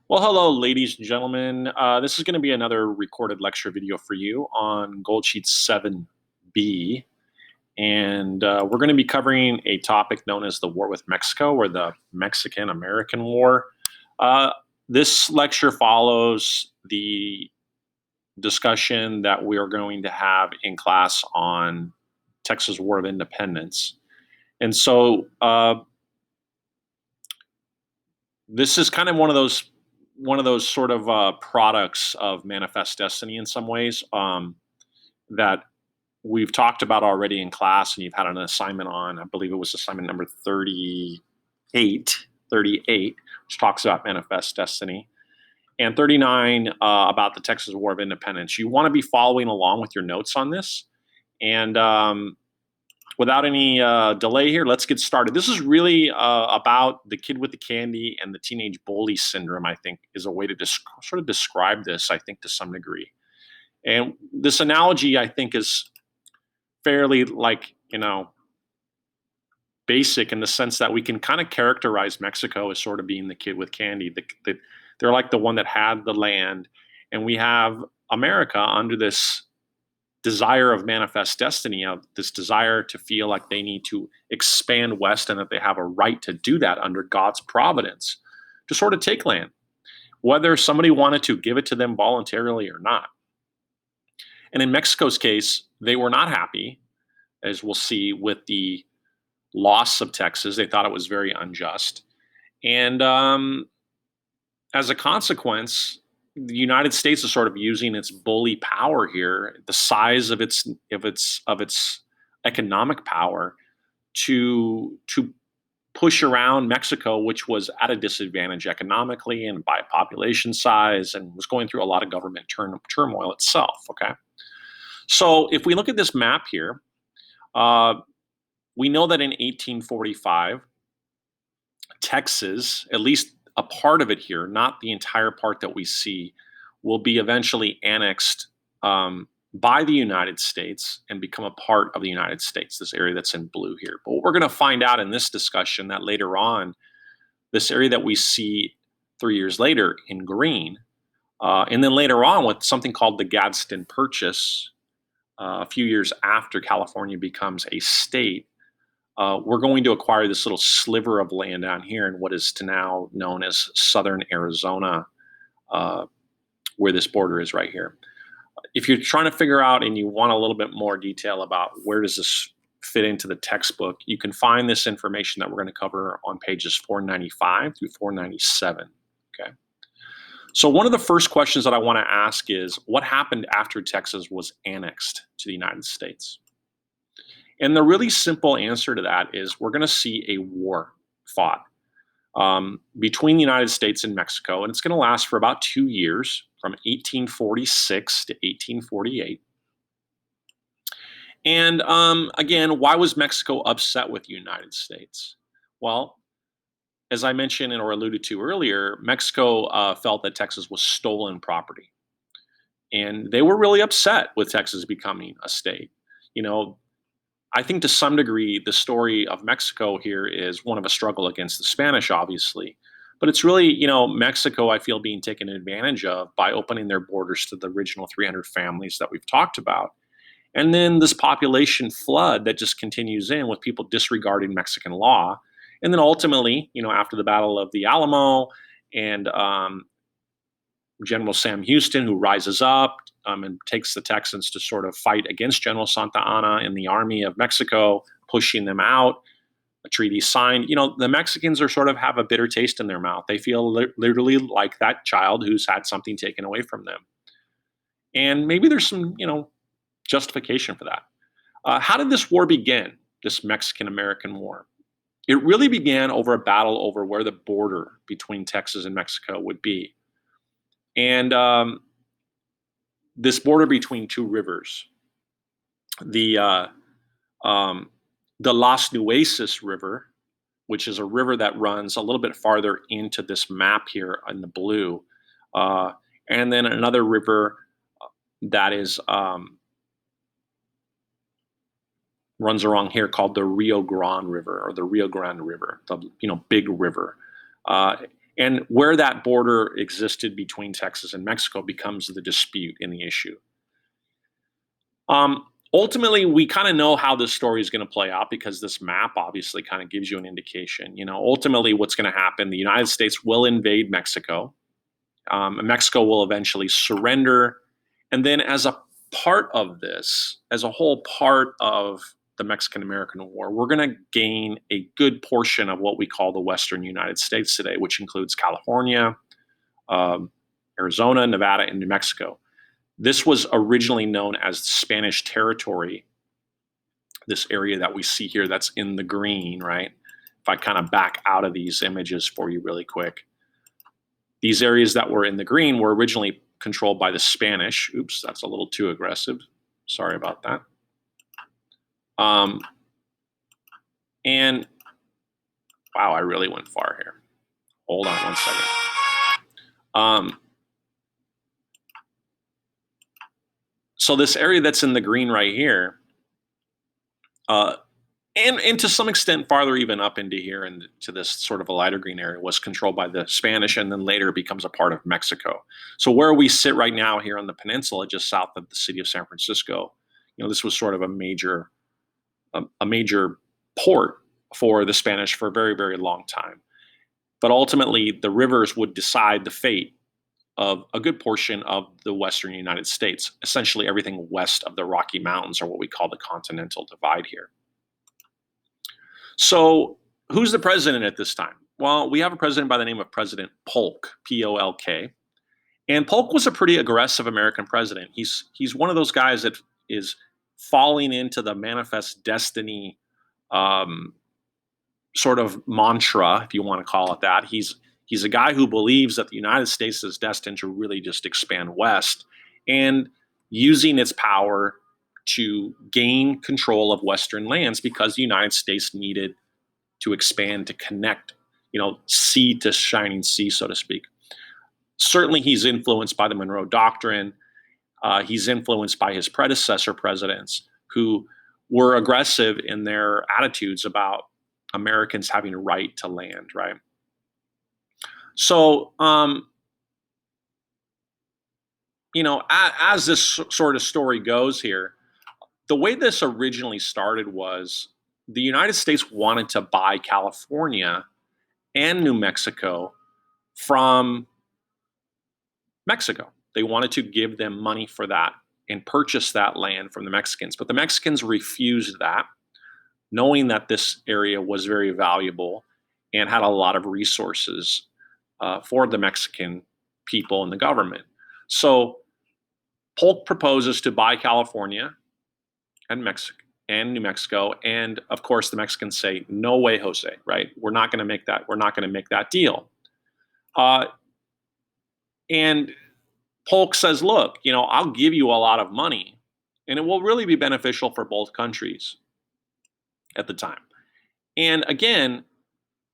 Well, hello, ladies and gentlemen. This is going to be another recorded lecture video for you on Gold Sheet 7B. And we're going to be covering a topic known as the war with Mexico, or the Mexican-American War. This lecture follows the discussion that we are going to have in class on Texas War of Independence. And so this is kind of one of those sort of products of Manifest Destiny in some ways, that we've talked about already in class, and you've had an assignment on. I believe it was assignment number 38, which talks about Manifest Destiny, and 39 about the Texas War of Independence. You want to be following along with your notes on this, and without any delay here, let's get started. This is really about the kid with the candy and the teenage bully syndrome, I think, is a way to sort of describe this, I think, to some degree. And this analogy, I think, is fairly, basic in the sense that we can kind of characterize Mexico as sort of being the kid with candy. They're like the one that had the land, and we have America under this desire of Manifest Destiny, of this desire to feel like they need to expand west and that they have a right to do that under God's providence, to sort of take land, whether somebody wanted to give it to them voluntarily or not. And in Mexico's case, they were not happy, as we'll see, with the loss of Texas. They thought it was very unjust. And as a consequence, the United States is sort of using its bully power here, the size of its economic power, to push around Mexico, which was at a disadvantage economically and by population size, and was going through a lot of government turmoil itself. Okay, so if we look at this map here, we know that in 1845, Texas, at least a part of it here, not the entire part that we see, will be eventually annexed by the United States and become a part of the United States, this area that's in blue here. But what we're going to find out in this discussion, that later on, this area that we see 3 years later in green, and then later on with something called the Gadsden Purchase, a few years after California becomes a state, we're going to acquire this little sliver of land down here in what is to now known as southern Arizona, where this border is right here. If you're trying to figure out and you want a little bit more detail about where does this fit into the textbook, you can find this information that we're going to cover on pages 495 through 497. Okay. So one of the first questions that I want to ask is, what happened after Texas was annexed to the United States? And the really simple answer to that is, we're going to see a war fought between the United States and Mexico, and it's going to last for about 2 years, from 1846 to 1848. And again, why was Mexico upset with the United States? Well, as I mentioned or alluded to earlier, Mexico felt that Texas was stolen property. And they were really upset with Texas becoming a state. I think to some degree, the story of Mexico here is one of a struggle against the Spanish, obviously. But it's really, Mexico, I feel, being taken advantage of by opening their borders to the original 300 families that we've talked about. And then this population flood that just continues in with people disregarding Mexican law. And then ultimately, after the Battle of the Alamo and General Sam Houston, who rises up and takes the Texans to sort of fight against General Santa Anna and the army of Mexico, pushing them out, a treaty signed. The Mexicans are sort of have a bitter taste in their mouth. They feel literally like that child who's had something taken away from them. And maybe there's some, justification for that. How did this war begin, this Mexican-American War? It really began over a battle over where the border between Texas and Mexico would be. And this border between two rivers, the Las Nueces River, which is a river that runs a little bit farther into this map here in the blue, and then another river that is runs along here called the Rio Grande River, or the Rio Grande River, the big river. And where that border existed between Texas and Mexico becomes the dispute in the issue. Ultimately, we kind of know how this story is going to play out because this map obviously kind of gives you an indication. Ultimately, what's going to happen, the United States will invade Mexico. And Mexico will eventually surrender. And then as a part of this, as a whole part of the Mexican-American War, we're going to gain a good portion of what we call the Western United States today, which includes California, Arizona, Nevada, and New Mexico. This was originally known as Spanish territory, this area that we see here that's in the green, right? If I kind of back out of these images for you really quick. These areas that were in the green were originally controlled by the Spanish. Oops, that's a little too aggressive. Sorry about that. And wow, I really went far here. Hold on one second. So this area that's in the green right here, and to some extent farther even up into here and to this sort of a lighter green area, was controlled by the Spanish, and then later becomes a part of Mexico. So where we sit right now here on the peninsula, just south of the city of San Francisco, this was sort of a major port for the Spanish for a very, very long time. But ultimately, the rivers would decide the fate of a good portion of the Western United States, essentially everything west of the Rocky Mountains, or what we call the Continental Divide here. So who's the president at this time? Well, we have a president by the name of President Polk, P-O-L-K. And Polk was a pretty aggressive American president. He's one of those guys that is falling into the manifest destiny sort of mantra, if you want to call it that. He's a guy who believes that the United States is destined to really just expand west, and using its power to gain control of Western lands because the United States needed to expand to connect, sea to shining sea, so to speak. Certainly, he's influenced by the Monroe Doctrine. He's influenced by his predecessor presidents who were aggressive in their attitudes about Americans having a right to land, right? So, as this sort of story goes here, the way this originally started was the United States wanted to buy California and New Mexico from Mexico. They wanted to give them money for that and purchase that land from the Mexicans. But the Mexicans refused that, knowing that this area was very valuable and had a lot of resources for the Mexican people and the government. So Polk proposes to buy California and New Mexico, and of course the Mexicans say, "No way, Jose! Right? We're not going to make that. We're not going to make that deal." And Polk says, "Look, I'll give you a lot of money, and it will really be beneficial for both countries at the time." And again,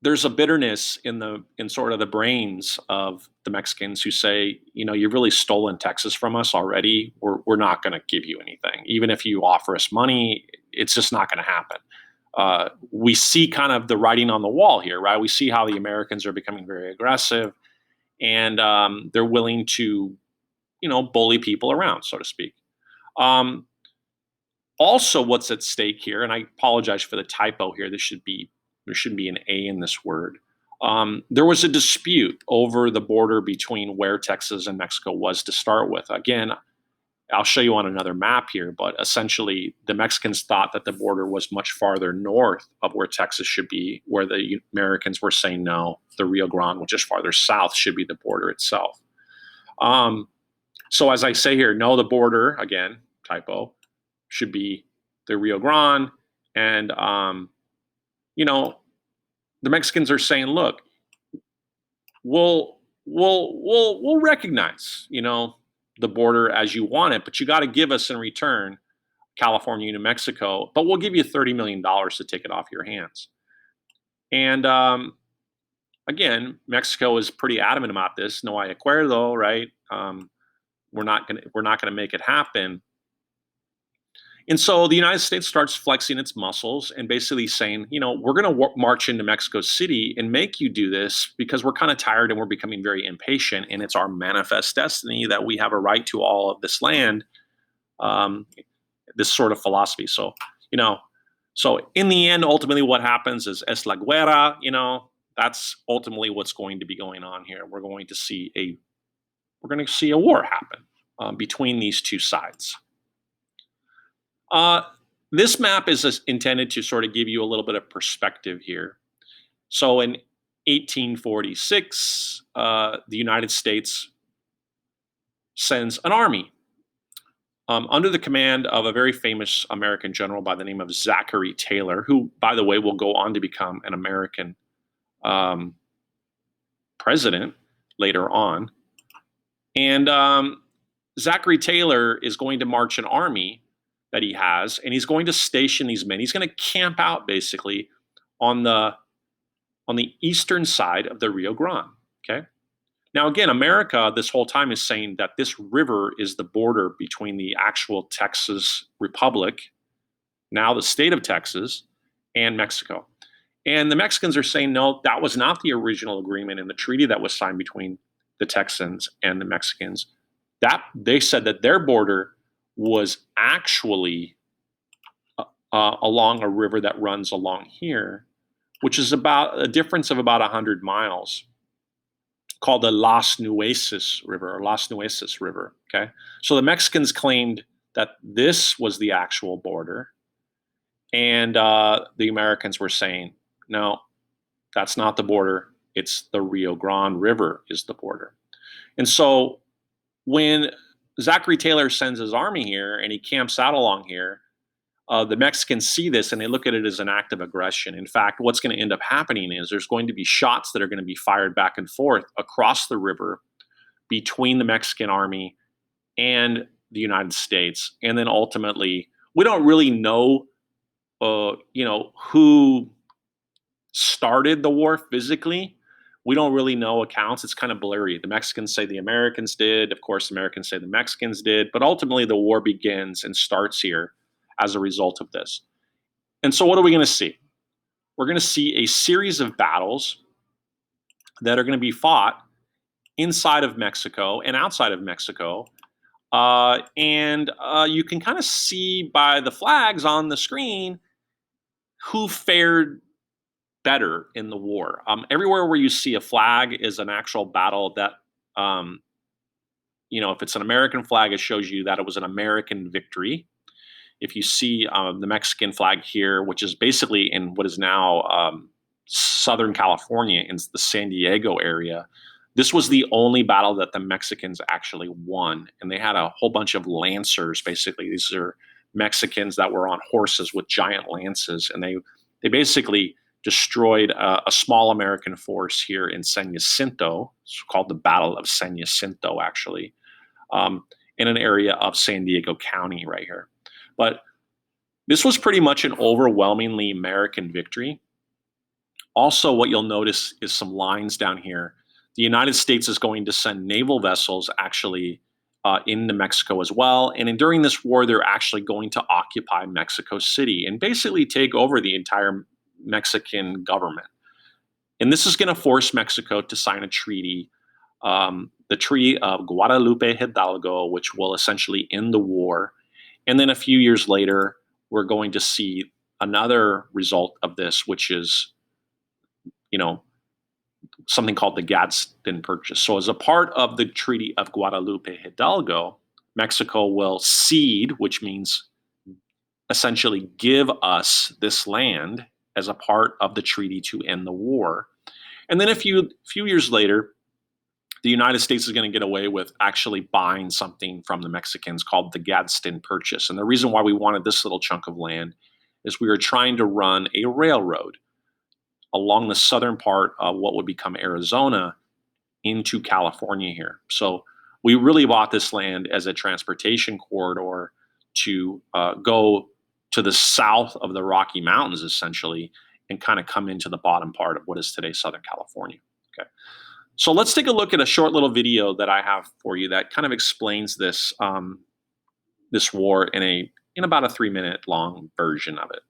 there's a bitterness in sort of the brains of the Mexicans who say, you've really stolen Texas from us already. We're not going to give you anything. Even if you offer us money, it's just not going to happen. We see kind of the writing on the wall here, right? We see how the Americans are becoming very aggressive, and they're willing to, bully people around, so to speak. Also, what's at stake here, and I apologize for the typo here. There should be an A in this word. There was a dispute over the border between where Texas and Mexico was to start with. Again, I'll show you on another map here, but essentially the Mexicans thought that the border was much farther north of where Texas should be, where the Americans were saying no, the Rio Grande, which is farther south, should be the border itself. So as I say here, no, the border, again, typo, should be the Rio Grande. And, the Mexicans are saying, look, we'll recognize, the border as you want it, but you got to give us in return California, New Mexico, but we'll give you $30 million to take it off your hands. And again, Mexico is pretty adamant about this. No hay acuerdo, right? We're not gonna make it happen. And so the United States starts flexing its muscles and basically saying, you know, we're going to march into Mexico City and make you do this because we're kind of tired and we're becoming very impatient. And it's our manifest destiny that we have a right to all of this land, this sort of philosophy. So, you know, so in the end, ultimately what happens is es la guerra, you know, that's ultimately what's going to be going on here. We're going to see a war happen between these two sides. This map is intended to sort of give you a little bit of perspective here. So in 1846, the United States sends an army under the command of a very famous American general by the name of Zachary Taylor, who, by the way, will go on to become an American president later on. And Zachary Taylor is going to march an army that he has, and he's going to station these men. He's going to camp out basically on the eastern side of the Rio Grande. Okay. Now, again, America this whole time is saying that this river is the border between the actual Texas Republic, now the state of Texas, and Mexico. And the Mexicans are saying, no, that was not the original agreement in the treaty that was signed between the Texans and the Mexicans. That they said that their border was actually along a river that runs along here, which is about a difference of about 100 miles, called the Las Nueces River, okay? So the Mexicans claimed that this was the actual border, and the Americans were saying, no, that's not the border. It's the Rio Grande River is the border. And so when Zachary Taylor sends his army here and he camps out along here, the Mexicans see this and they look at it as an act of aggression. In fact, what's going to end up happening is there's going to be shots that are going to be fired back and forth across the river between the Mexican army and the United States. And then ultimately, we don't really know, who started the war physically. We don't really know accounts. It's kind of blurry. The Mexicans say the Americans did. Of course, the Americans say the Mexicans did. But ultimately, the war begins and starts here as a result of this. And so what are we going to see? We're going to see a series of battles that are going to be fought inside of Mexico and outside of Mexico. And you can kind of see by the flags on the screen who fared better in the war. Everywhere where you see a flag is an actual battle that, if it's an American flag, it shows you that it was an American victory. If you see the Mexican flag here, which is basically in what is now Southern California, in the San Diego area, this was the only battle that the Mexicans actually won. And they had a whole bunch of lancers, basically. These are Mexicans that were on horses with giant lances. And they basically destroyed a small American force here in San Jacinto. It's called the Battle of San Jacinto, actually, in an area of San Diego County right here. But this was pretty much an overwhelmingly American victory. Also, what you'll notice is some lines down here. The United States is going to send naval vessels actually into Mexico as well. And during this war, they're actually going to occupy Mexico City and basically take over the entire Mexican government. And this is going to force Mexico to sign a treaty, the Treaty of Guadalupe Hidalgo, which will essentially end the war. And then a few years later, we're going to see another result of this, which is, something called the Gadsden Purchase. So as a part of the Treaty of Guadalupe Hidalgo, Mexico will cede, which means essentially give us this land as a part of the treaty to end the war. And then a few years later, the United States is going to get away with actually buying something from the Mexicans called the Gadsden Purchase. And the reason why we wanted this little chunk of land is we were trying to run a railroad along the southern part of what would become Arizona into California here. So we really bought this land as a transportation corridor to go to the south of the Rocky Mountains, essentially, and kind of come into the bottom part of what is today Southern California. Okay. So let's take a look at a short little video that I have for you that kind of explains this this war in in about a 3-minute long version of it.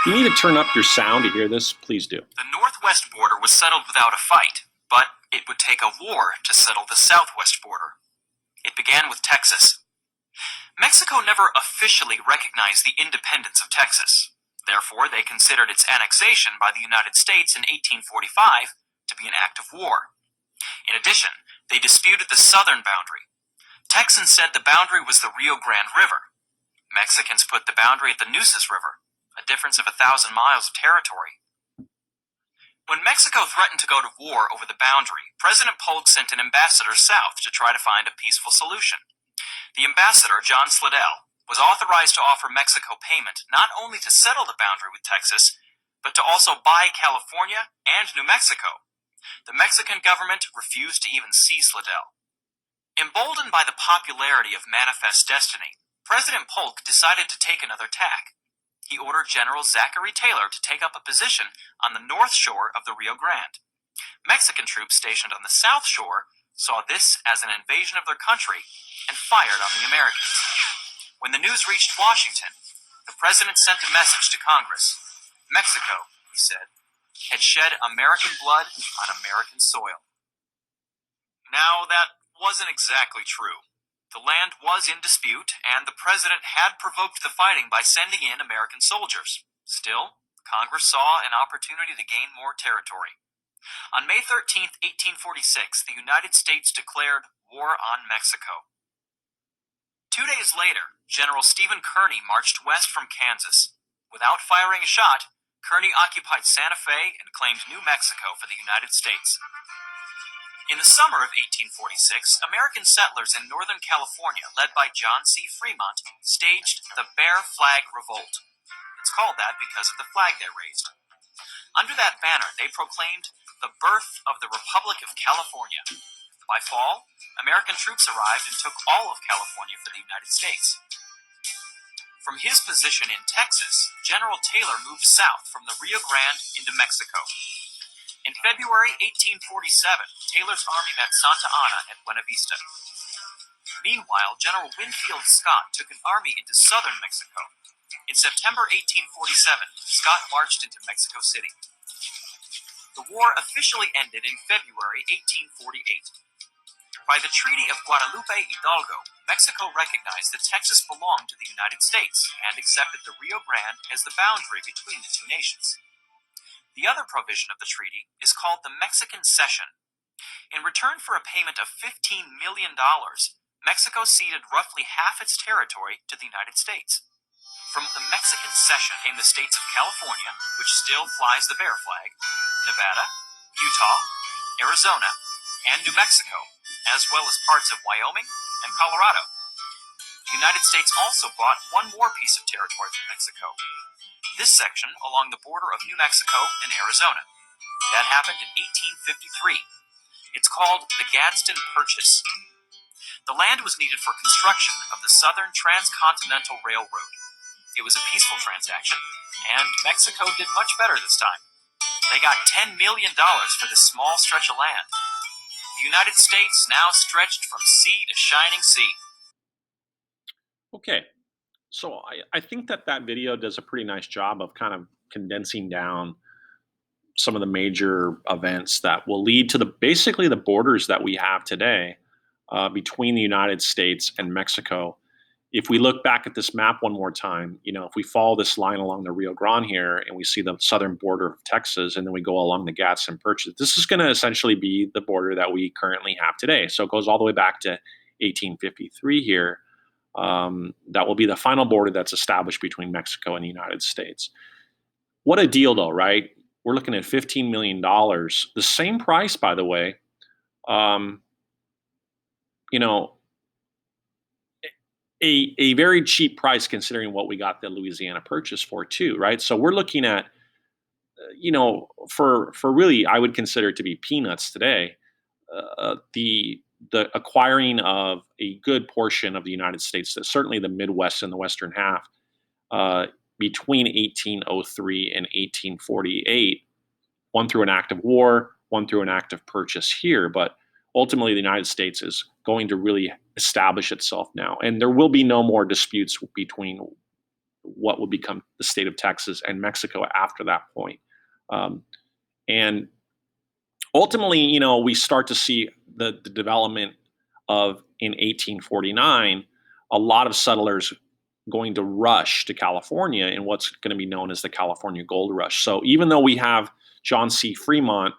If you need to turn up your sound to hear this, please do. The northwest border was settled without a fight, but it would take a war to settle the southwest border. It began with Texas. Mexico never officially recognized the independence of Texas. Therefore, they considered its annexation by the United States in 1845 to be an act of war. In addition, they disputed the southern boundary. Texans said the boundary was the Rio Grande River. Mexicans put the boundary at the Nueces River, a difference of 1,000 miles of territory. When Mexico threatened to go to war over the boundary, President Polk sent an ambassador south to try to find a peaceful solution. The ambassador, John Slidell, was authorized to offer Mexico payment not only to settle the boundary with Texas, but to also buy California and New Mexico. The Mexican government refused to even see Slidell. Emboldened by the popularity of Manifest Destiny, President Polk decided to take another tack. He ordered General Zachary Taylor to take up a position on the north shore of the Rio Grande. Mexican troops stationed on the south shore saw this as an invasion of their country and fired on the Americans. When the news reached Washington, the president sent a message to Congress. Mexico, he said, had shed American blood on American soil. Now, that wasn't exactly true. The land was in dispute, and the president had provoked the fighting by sending in American soldiers. Still, Congress saw an opportunity to gain more territory. On May 13, 1846, the United States declared war on Mexico. 2 days later, General Stephen Kearny marched west from Kansas. Without firing a shot, Kearny occupied Santa Fe and claimed New Mexico for the United States. In the summer of 1846, American settlers in Northern California, led by John C. Fremont, staged the Bear Flag Revolt. It's called that because of the flag they raised. Under that banner, they proclaimed the birth of the Republic of California. By fall, American troops arrived and took all of California for the United States. From his position in Texas, General Taylor moved south from the Rio Grande into Mexico. In February 1847, Taylor's army met Santa Ana at Buena Vista. Meanwhile, General Winfield Scott took an army into southern Mexico. In September 1847, Scott marched into Mexico City. The war officially ended in February 1848. By the Treaty of Guadalupe Hidalgo, Mexico recognized that Texas belonged to the United States and accepted the Rio Grande as the boundary between the two nations. The other provision of the treaty is called the Mexican Cession. In return for a payment of $15 million, Mexico ceded roughly half its territory to the United States. From the Mexican Cession came the states of California, which still flies the bear flag, Nevada, Utah, Arizona, and New Mexico, as well as parts of Wyoming and Colorado. The United States also bought one more piece of territory from Mexico. This section along the border of New Mexico and Arizona. That happened in 1853. It's called the Gadsden Purchase. The land was needed for construction of the Southern Transcontinental Railroad. It was a peaceful transaction, and Mexico did much better this time. They got $10 million for this small stretch of land. The United States now stretched from sea to shining sea. Okay, so I think that video does a pretty nice job of kind of condensing down some of the major events that will lead to basically the borders that we have today between the United States and Mexico. If we look back at this map one more time, if we follow this line along the Rio Grande here and we see the southern border of Texas and then we go along the Gadsden Purchase, this is going to essentially be the border that we currently have today. So it goes all the way back to 1853 here. That will be the final border that's established between Mexico and the United States. What a deal, though, right? We're looking at $15 million. The same price, by the way, a very cheap price considering what we got the Louisiana Purchase for too, right? So we're looking at, for really, I would consider it to be peanuts today, the acquiring of a good portion of the United States, certainly the Midwest and the Western half, between 1803 and 1848, one through an act of war, one through an act of purchase here. But ultimately the United States is going to really establish itself now. And there will be no more disputes between what will become the state of Texas and Mexico after that point. And ultimately, we start to see the development of, in 1849, a lot of settlers going to rush to California in what's going to be known as the California Gold Rush. So even though we have John C. Fremont,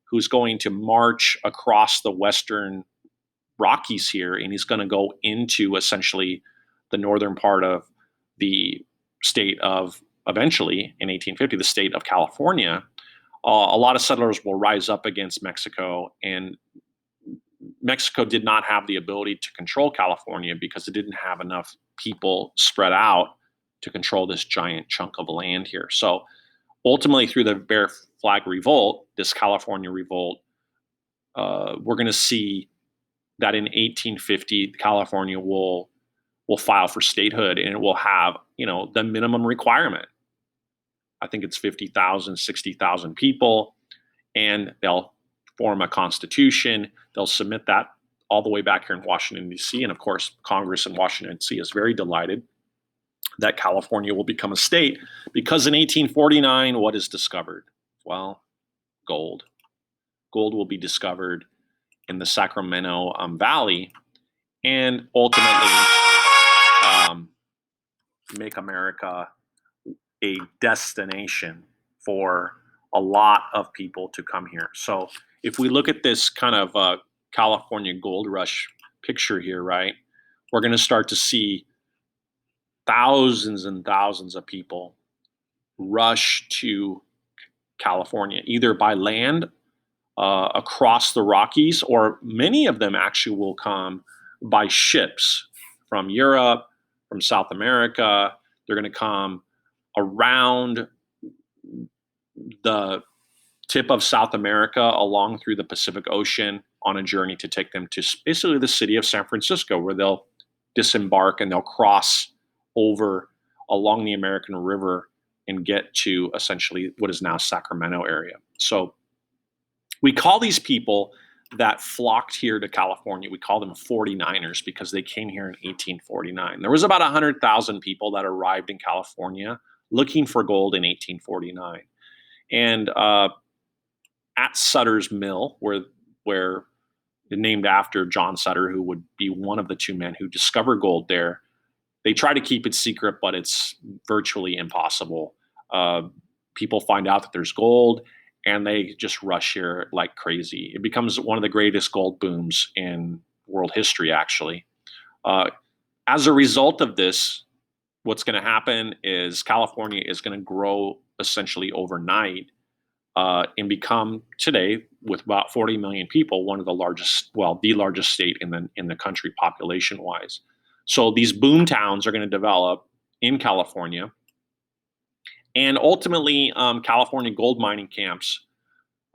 who's going to march across the western Rockies here, and he's going to go into essentially the northern part of the state of, eventually in 1850, the state of California, a lot of settlers will rise up against Mexico, and Mexico did not have the ability to control California because it didn't have enough people spread out to control this giant chunk of land here. So ultimately, through the Bear Flag Revolt, this California revolt, we're going to see that in 1850, California will file for statehood, and it will have, the minimum requirement. I think it's 50,000, 60,000 people, and they'll form a constitution. They'll submit that all the way back here in Washington, D.C. And of course, Congress in Washington, D.C. is very delighted that California will become a state, because in 1849, what is discovered? Well, gold. Gold will be discovered in the Sacramento Valley, and ultimately make America a destination for a lot of people to come here. So if we look at this kind of California gold rush picture here, right, we're going to start to see thousands and thousands of people rush to California, either by land across the Rockies, or many of them actually will come by ships from Europe, from South America. They're going to come around the tip of South America, along through the Pacific Ocean, on a journey to take them to basically the city of San Francisco, where they'll disembark and they'll cross over along the American River and get to essentially what is now Sacramento area. So we call these people that flocked here to California, we call them 49ers, because they came here in 1849. There was about 100,000 people that arrived in California looking for gold in 1849. And at Sutter's Mill, where named after John Sutter, who would be one of the two men who discovered gold there, they try to keep it secret, but it's virtually impossible. People find out that there's gold, and they just rush here like crazy. It becomes one of the greatest gold booms in world history, actually. As a result of this, what's going to happen is California is going to grow essentially overnight and become today, with about 40 million people, one of the largest, well, the largest state in the country population-wise. So these boom towns are going to develop in California, and ultimately, California gold mining camps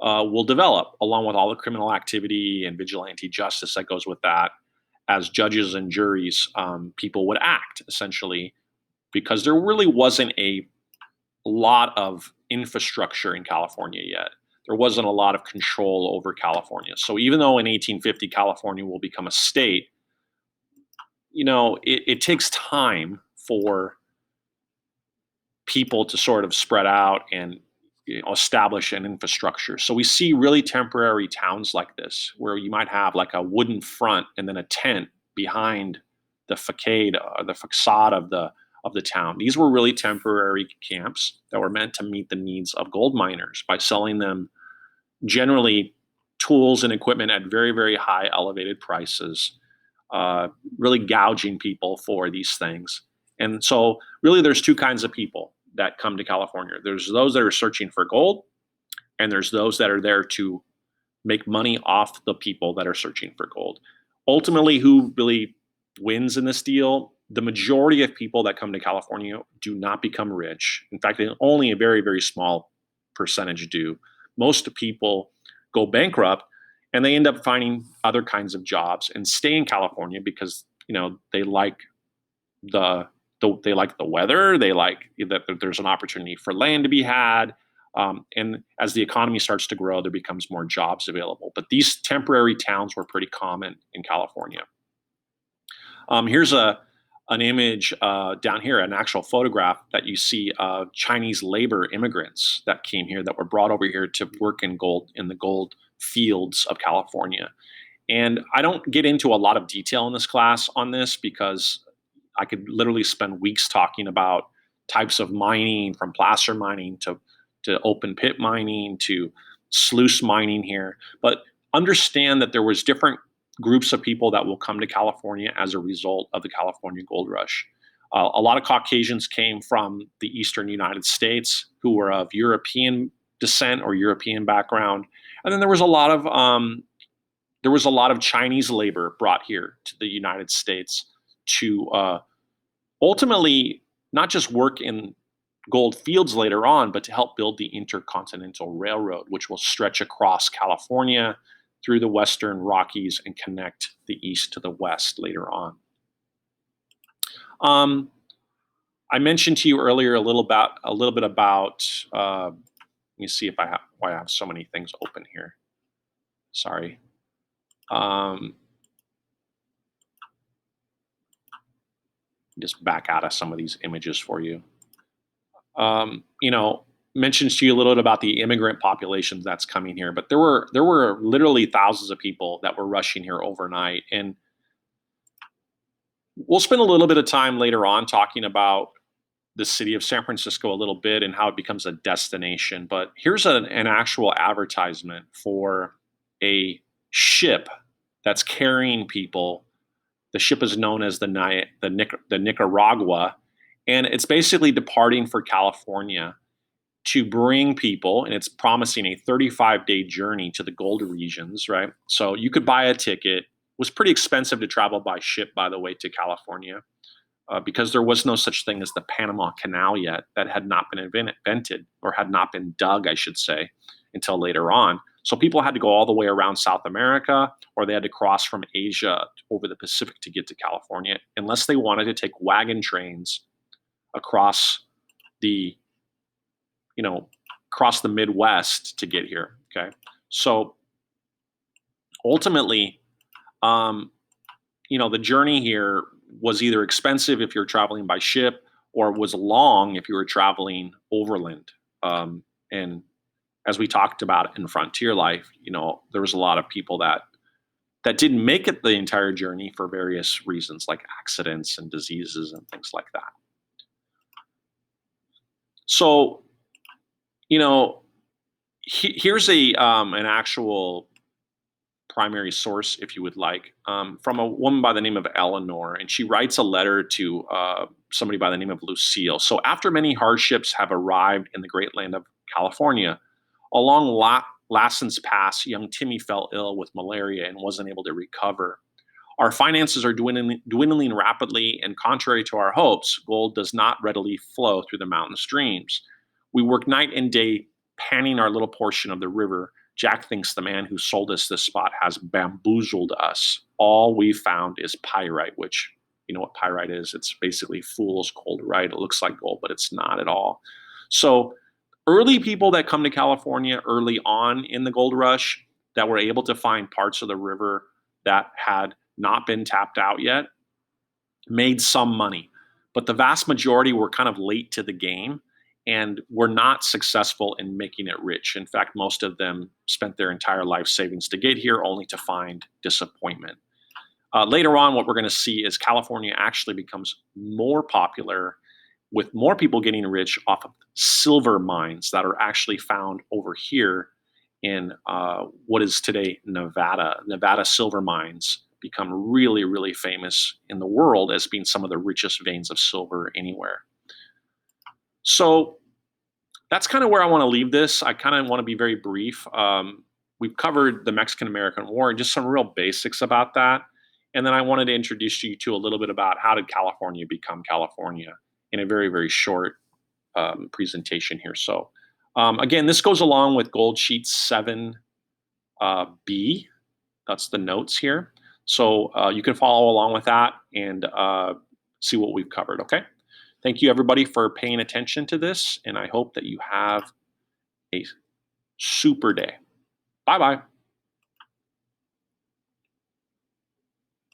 will develop, along with all the criminal activity and vigilante justice that goes with that. As judges and juries, people would act, essentially, because there really wasn't a lot of infrastructure in California yet. There wasn't a lot of control over California. So even though in 1850 California will become a state, it takes time for people to sort of spread out and establish an infrastructure. So we see really temporary towns like this, where you might have like a wooden front and then a tent behind the facade, the facade of the town. These were really temporary camps that were meant to meet the needs of gold miners by selling them generally tools and equipment at very, very high elevated prices, really gouging people for these things. And so really there's two kinds of people that come to California. There's those that are searching for gold, and there's those that are there to make money off the people that are searching for gold. Ultimately, who really wins in this deal? The majority of people that come to California do not become rich. In fact, only a very, very small percentage do. Most people go bankrupt, and they end up finding other kinds of jobs and stay in California because they like the weather. They like that there's an opportunity for land to be had. And as the economy starts to grow, there becomes more jobs available. But these temporary towns were pretty common in California. Here's an image down here, an actual photograph that you see of Chinese labor immigrants that came here, that were brought over here to work in the gold fields of California. And I don't get into a lot of detail in this class on this because I could literally spend weeks talking about types of mining, from placer mining to open pit mining to sluice mining here. But understand that there was different groups of people that will come to California as a result of the California gold rush. A lot of Caucasians came from the eastern United States who were of European descent or European background, and then there was a lot of Chinese labor brought here to the United States to ultimately not just work in gold fields later on, but to help build the Intercontinental Railroad, which will stretch across California through the Western Rockies and connect the East to the West later on. I mentioned to you earlier a little bit about. Let me see if why I have so many things open here. Sorry. Just back out of some of these images for you. Mentions to you a little bit about the immigrant populations that's coming here, but there were literally thousands of people that were rushing here overnight, and we'll spend a little bit of time later on talking about the city of San Francisco a little bit and how it becomes a destination. But here's an actual advertisement for a ship that's carrying people. The ship is known as the Nicaragua, and it's basically departing for California to bring people, and it's promising a 35-day journey to the gold regions, right? So you could buy a ticket. It was pretty expensive to travel by ship, by the way, to California, because there was no such thing as the Panama Canal yet. That had not been invented, or had not been dug, I should say, until later on. So people had to go all the way around South America, or they had to cross from Asia over the Pacific to get to California, unless they wanted to take wagon trains across the Midwest to get here. Okay, so ultimately, the journey here was either expensive if you're traveling by ship, or was long if you were traveling overland. And as we talked about in Frontier Life, there was a lot of people that didn't make it the entire journey for various reasons, like accidents and diseases and things like that. So, here's an actual primary source, if you would like, from a woman by the name of Eleanor, and she writes a letter to somebody by the name of Lucille. So after many hardships have arrived in the great land of California, along Lassen's Pass, young Timmy fell ill with malaria and wasn't able to recover. Our finances are dwindling rapidly, and contrary to our hopes, gold does not readily flow through the mountain streams. We work night and day panning our little portion of the river. Jack thinks the man who sold us this spot has bamboozled us. All we found is pyrite, which, you know what pyrite is? It's basically fool's gold, right? It looks like gold, but it's not at all. So early people that come to California early on in the gold rush that were able to find parts of the river that had not been tapped out yet made some money. But the vast majority were kind of late to the game and were not successful in making it rich. In fact, most of them spent their entire life savings to get here, only to find disappointment. Later on, what we're going to see is California actually becomes more popular, with more people getting rich off of silver mines that are actually found over here in what is today Nevada. Nevada silver mines become really, really famous in the world as being some of the richest veins of silver anywhere. So that's kind of where I want to leave this. I kind of want to be very brief. We've covered the Mexican-American War and just some real basics about that. And then I wanted to introduce you to a little bit about how did California become California in a very, very short presentation here. So again, this goes along with Gold Sheet 7B. That's the notes here. So you can follow along with that and see what we've covered, okay? Thank you, everybody, for paying attention to this, and I hope that you have a super day. Bye bye.